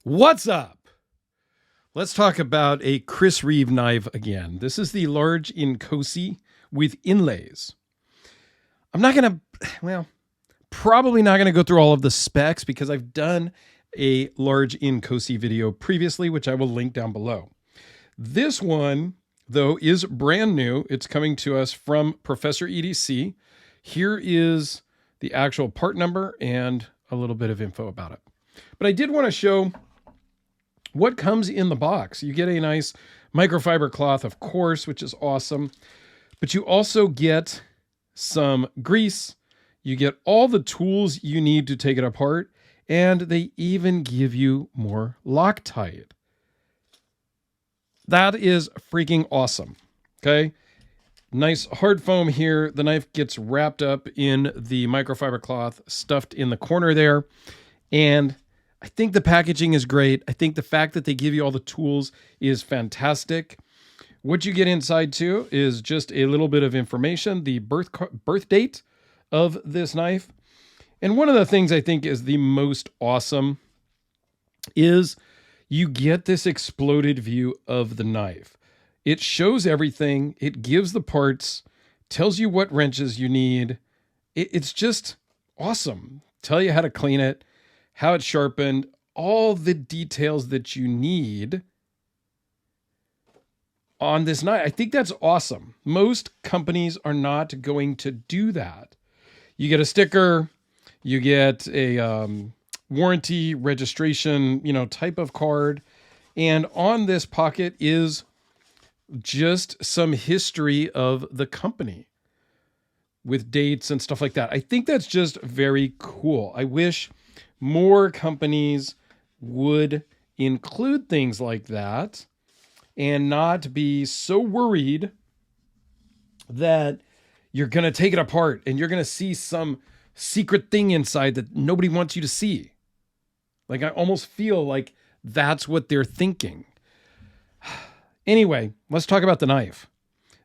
What's up? Let's talk about a Chris Reeve knife again. This is the large Inkosi with inlays. I'm not going to, probably not going to go through all of the specs because I've done a large Inkosi video previously, which I will link down below. This one, though, is brand new. It's coming to us from Professor EDC. Here is the actual part number and a little bit of info about it. But I did want to show what comes in the box. You get a nice microfiber cloth, of course, which is awesome. But you also get some grease. You get all the tools you need to take it apart. And they even give you more Loctite. That is freaking awesome. Okay. Nice hard foam here. The knife gets wrapped up in the microfiber cloth, stuffed in the corner there. And I think the packaging is great. I think the fact that they give you all the tools is fantastic. What you get inside too is just a little bit of information, the birth date of this knife. And one of the things I think is the most awesome is you get this exploded view of the knife. It shows everything. It gives the parts, tells you what wrenches you need. It's just awesome. Tell you how to clean it, how it's sharpened, all the details that you need on this knife. I think that's awesome. Most companies are not going to do that. You get a sticker, you get a warranty, registration, type of card. And on this pocket is just some history of the company with dates and stuff like that. I think that's just very cool. I wish more companies would include things like that and not be so worried that you're going to take it apart and you're going to see some secret thing inside that nobody wants you to see. Like, I almost feel like that's what they're thinking. Anyway, let's talk about the knife.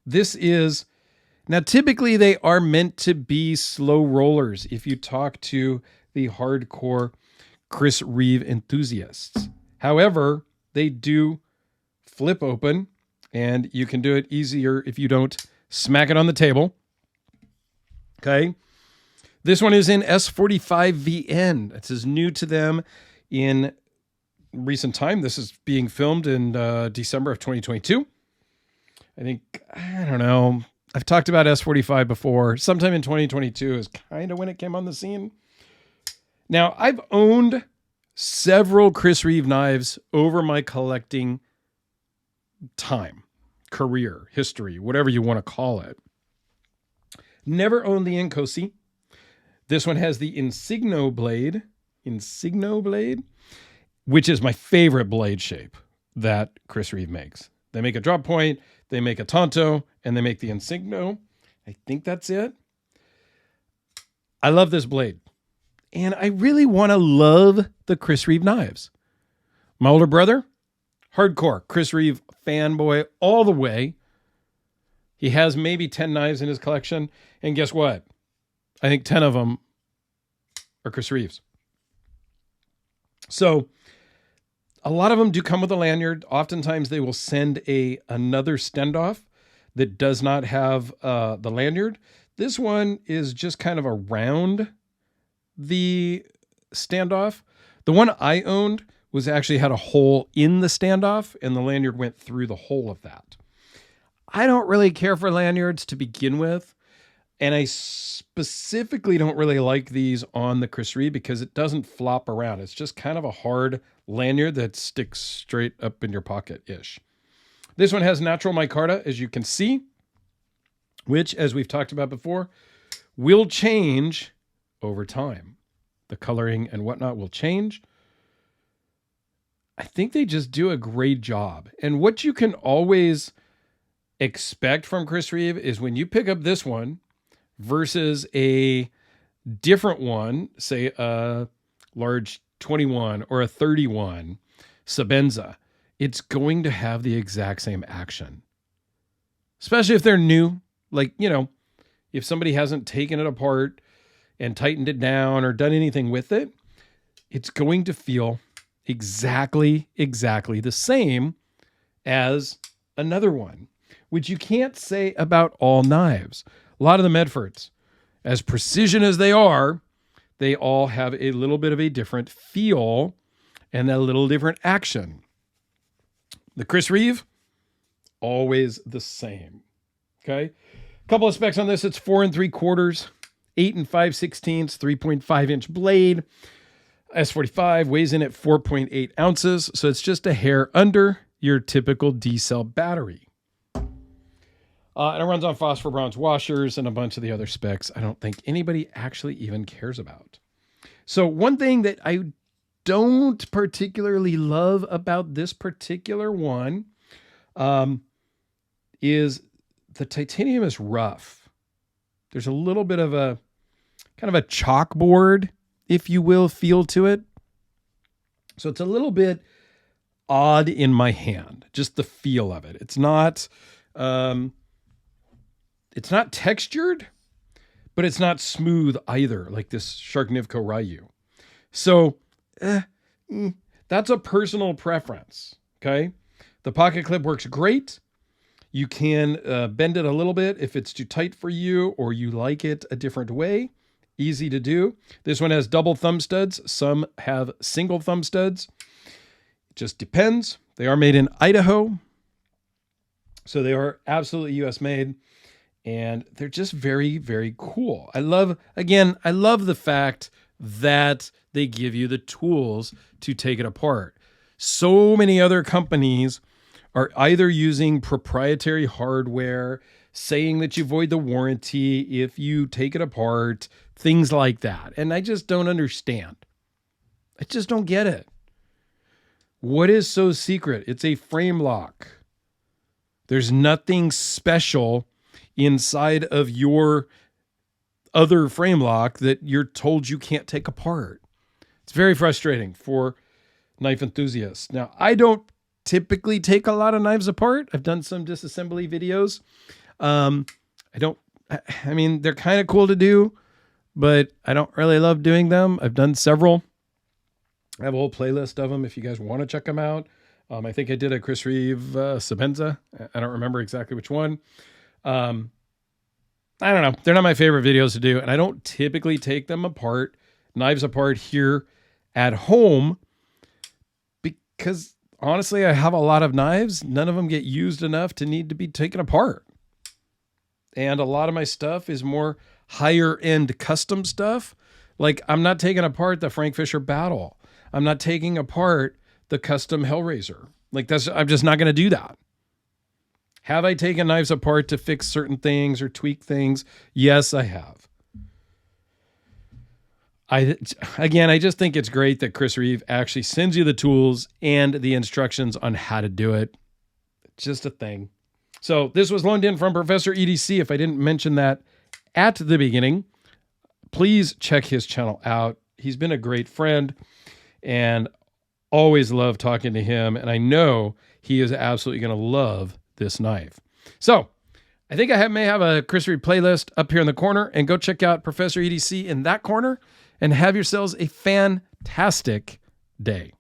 Now typically they are meant to be slow rollers if you talk to the hardcore Chris Reeve enthusiasts. However, they do flip open and you can do it easier if you don't smack it on the table. Okay. This one is in S45VN. It's as new to them in recent time. This is being filmed in December of 2022. I don't know. I've talked about S45 before. Sometime in 2022 is kind of when it came on the scene. Now, I've owned several Chris Reeve knives over my collecting time, career, history, whatever you want to call it. Never owned the Inkosi. This one has the Insigno blade, which is my favorite blade shape that Chris Reeve makes. They make a drop point, they make a Tonto, and they make the Insigno. I think that's it. I love this blade. And I really want to love the Chris Reeve knives. My older brother, hardcore Chris Reeve fanboy all the way. He has maybe 10 knives in his collection. And guess what? I think 10 of them are Chris Reeves. So a lot of them do come with a lanyard. Oftentimes they will send another standoff that does not have the lanyard. This one is just kind of around the standoff. The one I owned actually had a hole in the standoff and the lanyard went through the hole of that. I don't really care for lanyards to begin with. And I specifically don't really like these on the Chris Reeve because it doesn't flop around. It's just kind of a hard lanyard that sticks straight up in your pocket-ish. This one has natural micarta, as you can see, which, as we've talked about before, will change over time. The coloring and whatnot will change. I think they just do a great job. And what you can always expect from Chris Reeve is when you pick up this one versus a different one, say a large 21 or a 31 Sabenza, it's going to have the exact same action. Especially if they're new, like, if somebody hasn't taken it apart and tightened it down or done anything with it, it's going to feel exactly the same as another one, which you can't say about all knives. A lot of the Medfords, as precision as they all have a little bit of a different feel and a little different action. The Chris Reeve, always the same. Okay. A couple of specs on this. It's 4 3/4, 8 5/16, 3.5-inch blade. S45 weighs in at 4.8 ounces. So it's just a hair under your typical D-cell battery. And it runs on phosphor bronze washers and a bunch of the other specs I don't think anybody actually even cares about. So one thing that I don't particularly love about this particular one is the titanium is rough. There's a little bit of a kind of a chalkboard, if you will, feel to it. So it's a little bit odd in my hand, just the feel of it. It's not textured, but it's not smooth either, like this Sharknivko Ryu. So that's a personal preference, okay? The pocket clip works great. You can bend it a little bit if it's too tight for you or you like it a different way. Easy to do. This one has double thumb studs. Some have single thumb studs. It just depends. They are made in Idaho. So they are absolutely US made. And they're just very, very cool. I love the fact that they give you the tools to take it apart. So many other companies are either using proprietary hardware, saying that you void the warranty if you take it apart, things like that. And I just don't understand. I just don't get it. What is so secret? It's a frame lock. There's nothing special inside of your other frame lock that you're told you can't take apart. It's very frustrating for knife enthusiasts. Now, I don't typically take a lot of knives apart. I've done some disassembly videos. I mean, they're kind of cool to do, but I don't really love doing them. I've done several. I have a whole playlist of them if you guys want to check them out. I think I did a Chris Reeve Sabenza. I don't remember exactly which one. I don't know. They're not my favorite videos to do, and I don't typically take them apart, knives apart here at home, because honestly, I have a lot of knives. None of them get used enough to need to be taken apart. And a lot of my stuff is more higher end custom stuff. Like, I'm not taking apart the Frank Fisher Battle. I'm not taking apart the custom Hellraiser. Like, I'm just not going to do that. Have I taken knives apart to fix certain things or tweak things? Yes, I have. I just think it's great that Chris Reeve actually sends you the tools and the instructions on how to do it. It's just a thing. So this was loaned in from Professor EDC. If I didn't mention that at the beginning, please check his channel out. He's been a great friend and always love talking to him. And I know he is absolutely going to love this knife. So I think I may have a Chris Reeve playlist up here in the corner, and go check out Professor EDC in that corner and have yourselves a fantastic day.